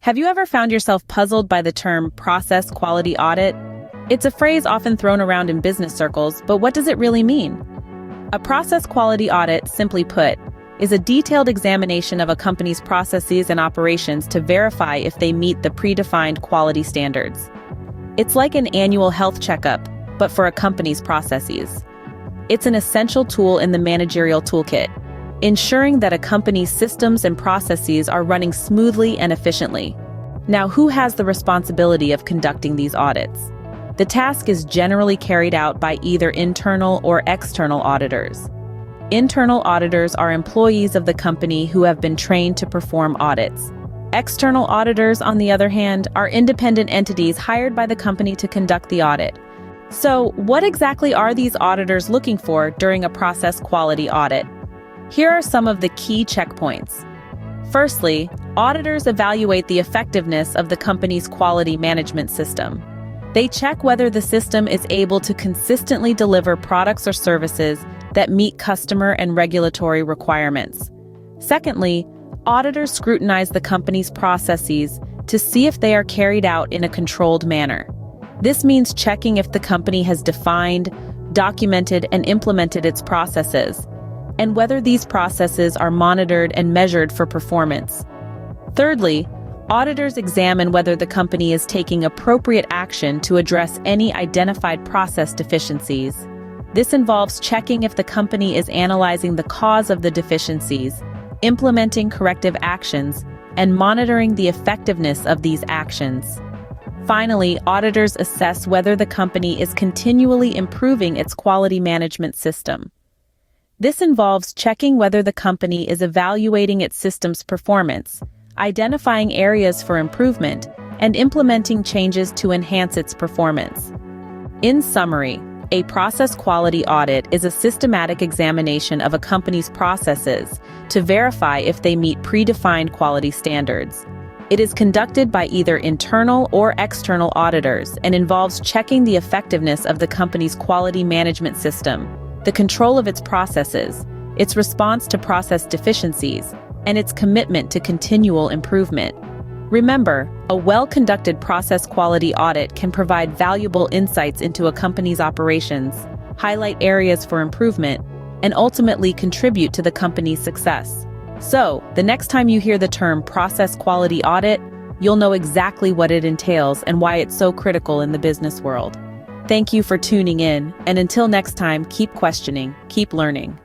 Have you ever found yourself puzzled by the term process quality audit? It's a phrase often thrown around in business circles, but what does it really mean? A process quality audit, simply put, is a detailed examination of a company's processes and operations to verify if they meet the predefined quality standards. It's like an annual health checkup, but for a company's processes. It's an essential tool in the managerial toolkit, ensuring that a company's systems and processes are running smoothly and efficiently. Now, who has the responsibility of conducting these audits? The task is generally carried out by either internal or external auditors. Internal auditors are employees of the company who have been trained to perform audits. External auditors, on the other hand, are independent entities hired by the company to conduct the audit. So, what exactly are these auditors looking for during a process quality audit? Here are some of the key checkpoints. Firstly, auditors evaluate the effectiveness of the company's quality management system. They check whether the system is able to consistently deliver products or services that meet customer and regulatory requirements. Secondly, auditors scrutinize the company's processes to see if they are carried out in a controlled manner. This means checking if the company has defined, documented, and implemented its processes, and whether these processes are monitored and measured for performance. Thirdly, auditors examine whether the company is taking appropriate action to address any identified process deficiencies. This involves checking if the company is analyzing the cause of the deficiencies, implementing corrective actions, and monitoring the effectiveness of these actions. Finally, auditors assess whether the company is continually improving its quality management system. This involves checking whether the company is evaluating its system's performance, identifying areas for improvement, and implementing changes to enhance its performance. In summary, a process quality audit is a systematic examination of a company's processes to verify if they meet predefined quality standards. It is conducted by either internal or external auditors and involves checking the effectiveness of the company's quality management system, the control of its processes, its response to process deficiencies, and its commitment to continual improvement. Remember, a well-conducted process quality audit can provide valuable insights into a company's operations, highlight areas for improvement, and ultimately contribute to the company's success. So, the next time you hear the term process quality audit, you'll know exactly what it entails and why it's so critical in the business world. Thank you for tuning in, and until next time, keep questioning, keep learning.